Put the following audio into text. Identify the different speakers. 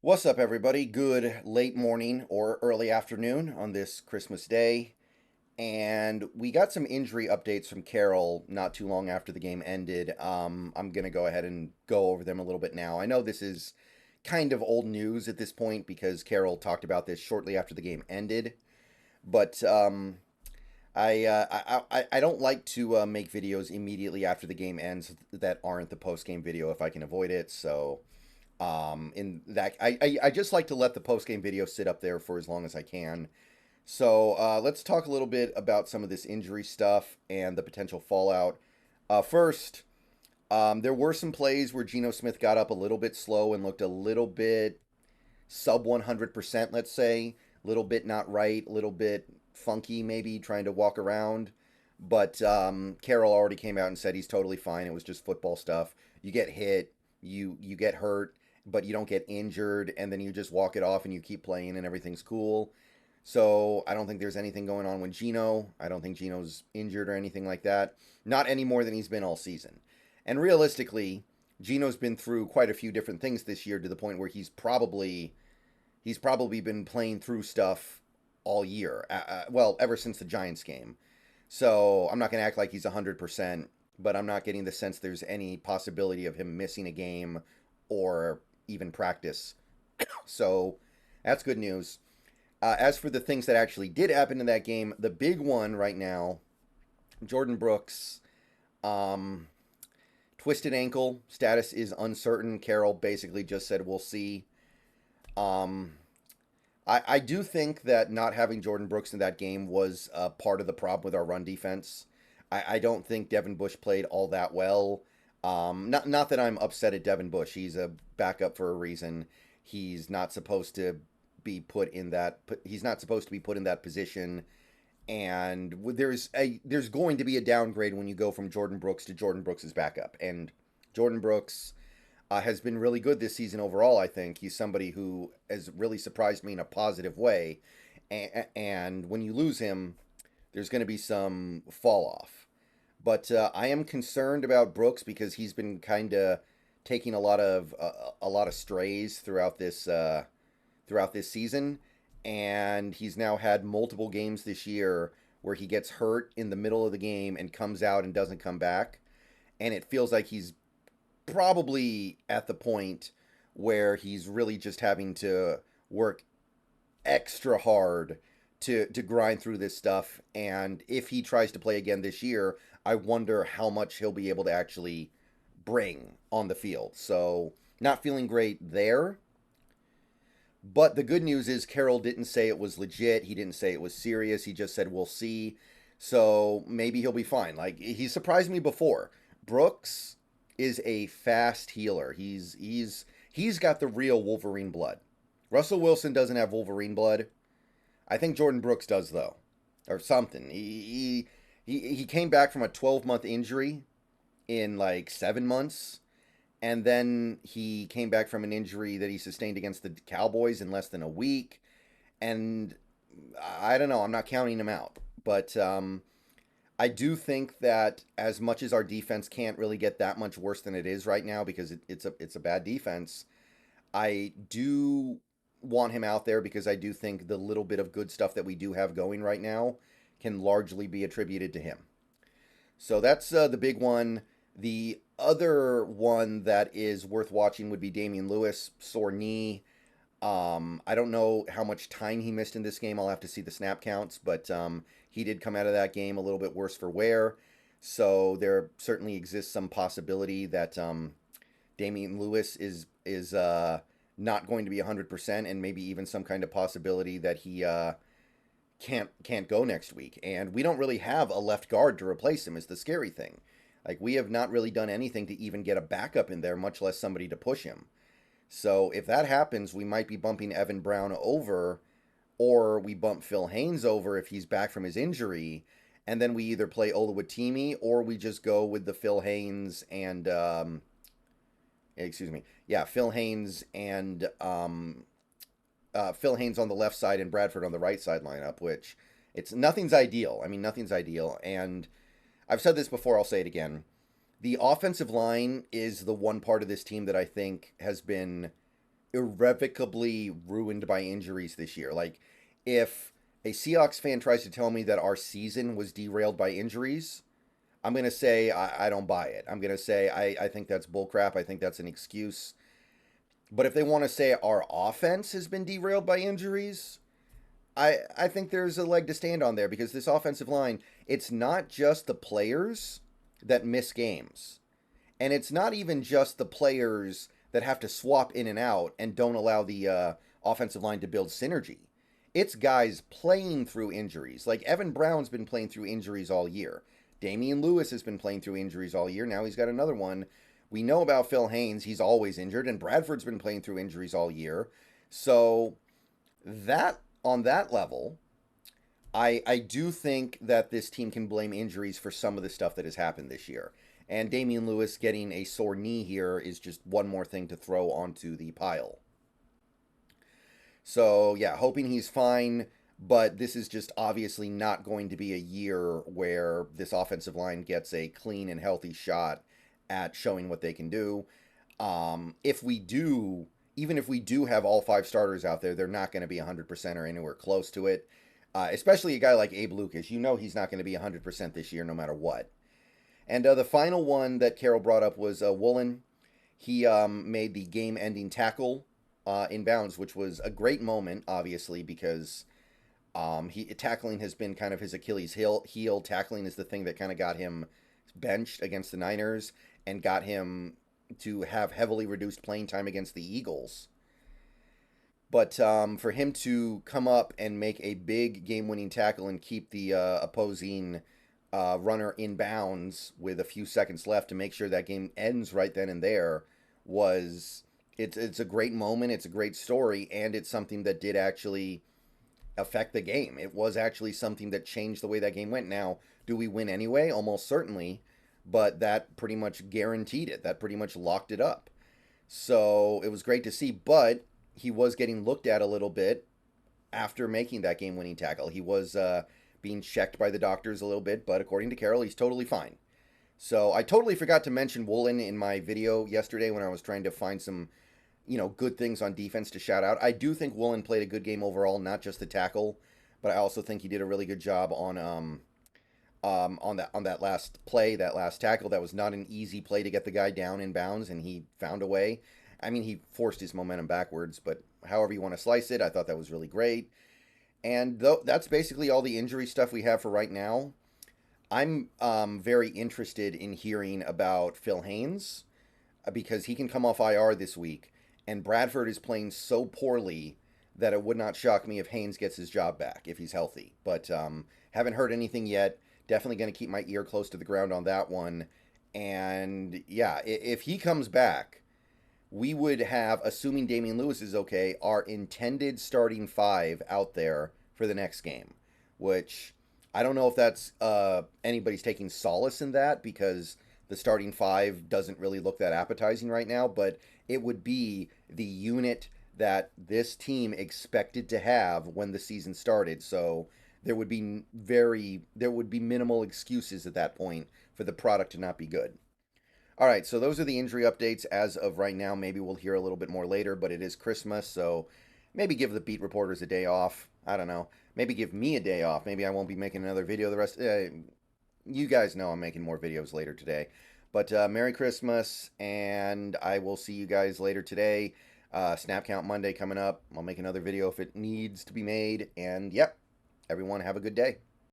Speaker 1: What's up, everybody? Good late morning or early afternoon on this Christmas day. And we got some injury updates from Carroll not too long after the game ended. I'm going to go ahead and go over them a little bit now. I know this is kind of old news at this point because Carroll talked about this shortly after the game ended. But I don't like to make videos immediately after the game ends that aren't the post game video if I can avoid it. So in that I just like to let the post game video sit up there for as long as I can. So let's talk a little bit about some of this injury stuff and the potential fallout. First, there were some plays where Geno Smith got up a little bit slow and looked a little bit sub 100%, let's say. A little bit not right, a little bit funky, maybe trying to walk around. But Carroll already came out and said he's totally fine. It was just football stuff. You get hit, you get hurt, but you don't get injured, and then you just walk it off and you keep playing and everything's cool. So I don't think there's anything going on with Geno. I don't think Geno's injured or anything like that. Not any more than he's been all season. And realistically, Geno's been through quite a few different things this year to the point where he's probably been playing through stuff all year. Well, ever since the Giants game. So I'm not going to act like he's 100%, but I'm not getting the sense there's any possibility of him missing a game or even practice. So that's good news. As for the things that actually did happen in that game, the big one right now, Jordan Brooks, twisted ankle, status is uncertain. Carroll basically just said we'll see. Um, I do think that not having Jordan Brooks in that game was part of the problem with our run defense. I don't think Devin Bush played all that well. Not that I'm upset at Devin Bush. He's a backup for a reason. He's not supposed to be put in that. He's not supposed to be put in that position. And there's going to be a downgrade when you go from Jordan Brooks to Jordan Brooks' backup. And Jordan Brooks has been really good this season overall. I think he's somebody who has really surprised me in a positive way. And when you lose him, there's going to be some fall off. But I am concerned about Brooks because he's been kind of taking a lot of strays throughout this season, and he's now had multiple games this year where he gets hurt in the middle of the game and comes out and doesn't come back, and it feels like he's probably at the point where he's really just having to work extra hard to grind through this stuff. And if he tries to play again this year, I wonder how much he'll be able to actually bring on the field. So not feeling great there. But the good news is Carroll didn't say it was legit. He didn't say it was serious. He just said we'll see. So maybe he'll be fine. Like, he surprised me before. Brooks is a fast healer. He's got the real Wolverine blood. Russell Wilson doesn't have Wolverine blood. I think Jordan Brooks does, though, or something. He came back from a 12-month injury in like 7 months, and then he came back from an injury that he sustained against the Cowboys in less than a week. And I don't know. I'm not counting him out, but I do think that as much as our defense can't really get that much worse than it is right now because it's a bad defense, I do want him out there because I do think the little bit of good stuff that we do have going right now can largely be attributed to him. So that's the big one. The other one that is worth watching would be Damian Lewis, sore knee. I don't know how much time he missed in this game. I'll have to see the snap counts, but he did come out of that game a little bit worse for wear. So there certainly exists some possibility that Damian Lewis is not going to be 100%, and maybe even some kind of possibility that he can't go next week. And we don't really have a left guard to replace him is the scary thing. Like, we have not really done anything to even get a backup in there, much less somebody to push him. So if that happens, we might be bumping Evan Brown over, or we bump Phil Haynes over if he's back from his injury, and then we either play Oluwatimi or we just go with the Phil Haynes and Phil Haynes and Phil Haynes on the left side and Bradford on the right side lineup, which nothing's ideal. I mean, nothing's ideal. And I've said this before, I'll say it again. The offensive line is the one part of this team that I think has been irrevocably ruined by injuries this year. Like, if a Seahawks fan tries to tell me that our season was derailed by injuries, I'm going to say I don't buy it. I'm going to say I think that's bullcrap. I think that's an excuse. But if they want to say our offense has been derailed by injuries, I think there's a leg to stand on there, because this offensive line, it's not just the players that miss games. And it's not even just the players that have to swap in and out and don't allow the offensive line to build synergy. It's guys playing through injuries. Like, Evan Brown's been playing through injuries all year. Damian Lewis has been playing through injuries all year. Now he's got another one. We know about Phil Haynes. He's always injured. And Bradford's been playing through injuries all year. So that, on that level, I do think that this team can blame injuries for some of the stuff that has happened this year. And Damian Lewis getting a sore knee here is just one more thing to throw onto the pile. So, yeah, hoping he's fine, but this is just obviously not going to be a year where this offensive line gets a clean and healthy shot at showing what they can do. If we do, even if we do have all 5 starters out there, they're not going to be 100% or anywhere close to it. Especially a guy like Abe Lucas. You know he's not going to be 100% this year no matter what. And the final one that Carol brought up was Woolen. He made the game-ending tackle inbounds, which was a great moment, obviously, because tackling has been kind of his Achilles heel. Tackling is the thing that kind of got him benched against the Niners and got him to have heavily reduced playing time against the Eagles. But for him to come up and make a big game-winning tackle and keep the opposing runner in bounds with a few seconds left to make sure that game ends right then and there it's a great moment. It's a great story, and it's something that did actually affect the game. It was actually something that changed the way that game went. Now, do we win anyway? Almost certainly, but that pretty much guaranteed it. That pretty much locked it up. So it was great to see, but he was getting looked at a little bit after making that game-winning tackle. He was being checked by the doctors a little bit, but according to Carol, he's totally fine. So I totally forgot to mention Woolen in my video yesterday when I was trying to find some, good things on defense to shout out. I do think Woolen played a good game overall, not just the tackle, but I also think he did a really good job on that last play, that last tackle. That was not an easy play to get the guy down in bounds, and he found a way. I mean, he forced his momentum backwards, but however you want to slice it, I thought that was really great. And that's basically all the injury stuff we have for right now. I'm very interested in hearing about Phil Haynes because he can come off IR this week, and Bradford is playing so poorly that it would not shock me if Haynes gets his job back if he's healthy. But haven't heard anything yet. Definitely going to keep my ear close to the ground on that one. And yeah, if he comes back, we would have, assuming Damian Lewis is okay, our intended starting 5 out there for the next game, which I don't know if that's anybody's taking solace in that, because the starting 5 doesn't really look that appetizing right now, but it would be the unit that this team expected to have when the season started. So there would be minimal excuses at that point for the product to not be good. All right, so those are the injury updates as of right now. Maybe we'll hear a little bit more later, but it is Christmas, so maybe give the beat reporters a day off. I don't know. Maybe give me a day off. Maybe I won't be making another video the rest. You guys know I'm making more videos later today. But Merry Christmas, and I will see you guys later today. Snap Count Monday coming up. I'll make another video if it needs to be made. And yep, everyone have a good day.